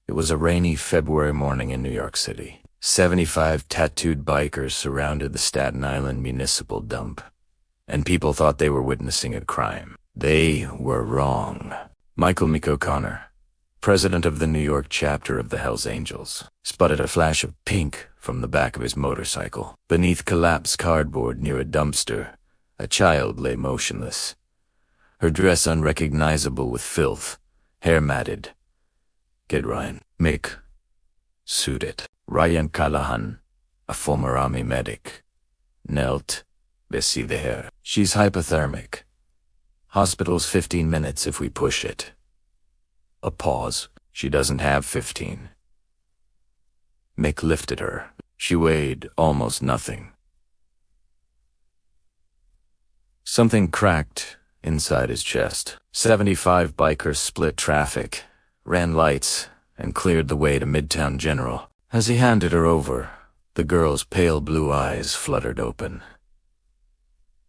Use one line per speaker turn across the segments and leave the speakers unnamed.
It was a rainy February morning in New York City. 75 tattooed bikers surrounded the Staten Island municipal dump, and people thought they were witnessing a crime. They were wrong. Michael Mick O'Connor, president of the New York chapter of the Hells Angels, spotted a flash of pink from the back of his motorcycle. Beneath collapsed cardboard near a dumpster, a child lay motionless, her dress unrecognizable with filth, hair matted. Get Ryan. Mick. Suit it. Ryan Callahan, a former army medic, knelt beside her. She's hypothermic. Hospital's 15 minutes if we push it. A pause. She doesn't have 15. Mick lifted her. She weighed almost nothing. Something cracked inside his chest. 75 bikers split traffic, ran lights, and cleared the way to Midtown General. As he handed her over, the girl's pale blue eyes fluttered open.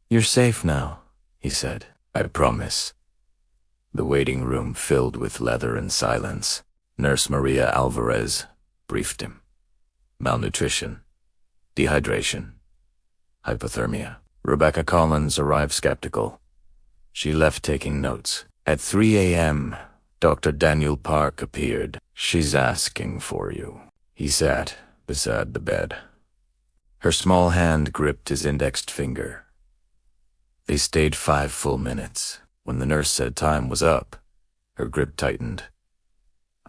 "You're safe now," he said. "I promise." The waiting room filled with leather and silence. Nurse Maria Alvarez briefed him. Malnutrition, dehydration, hypothermia. Rebecca Collins arrived skeptical. She left taking notes. At 3 a.m., Dr. Daniel Park appeared. "She's asking for you." He sat beside the bed. Her small hand gripped his indexed finger. They stayed 5 full minutes. When the nurse said time was up, her grip tightened.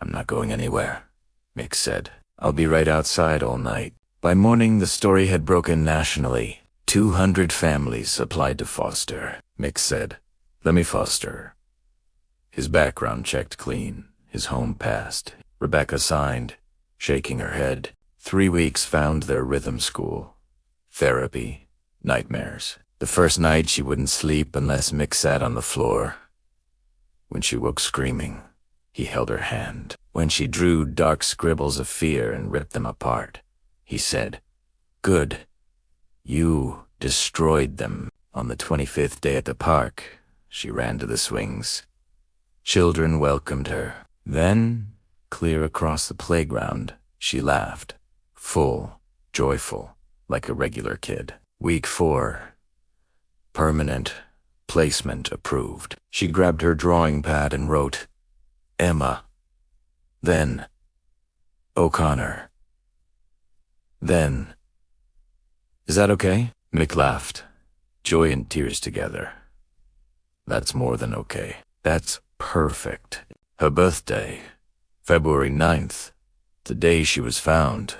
"I'm not going anywhere," Mick said. "I'll be right outside all night." By morning, the story had broken nationally. 200 families applied to foster. Mick said, "Let me foster." His background checked clean. His home passed. Rebecca signed, shaking her head. 3 weeks found their rhythm school. Therapy. Nightmares. The first night she wouldn't sleep unless Mick sat on the floor. When she woke screaming, he held her hand. When she drew dark scribbles of fear and ripped them apart, he said, "Good. You destroyed them." On the 25th day at the park, she ran to the swings. Children welcomed her. Then, clear across the playground, she laughed, full, joyful, like a regular kid. Week 4. Permanent placement approved. She grabbed her drawing pad and wrote, "Emma." Then, "O'Connor." Then, "Is that okay?" Mick laughed, joy and tears together. "That's more than okay. That's perfect." Her birthday, February 9th, the day she was found,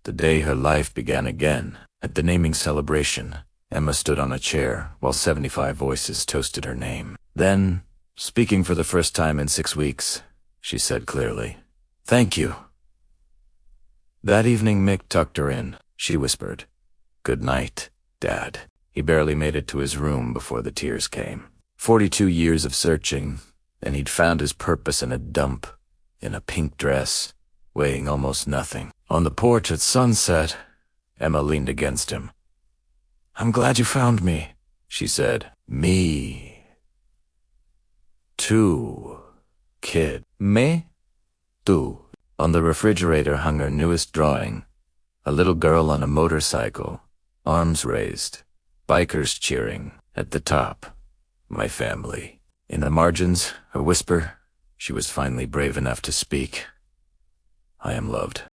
the day her life began again. At the naming celebration, Emma stood on a chair while 75 voices toasted her name. Then, speaking for the first time in 6 weeks, she said clearly, "Thank you." That evening, Mick tucked her in. She whispered, "Good night, Dad." He barely made it to his room before the tears came. 42 years of searching, and he'd found his purpose in a dump, in a pink dress, weighing almost nothing. On the porch at sunset, Emma leaned against him. "I'm glad you found me," she said. "Me too, kid." "Me too." On the refrigerator hung her newest drawing, a little girl on a motorcycle, arms raised, bikers cheering. At the top, "My family." In the margins, a whisper. She was finally brave enough to speak. "I am loved."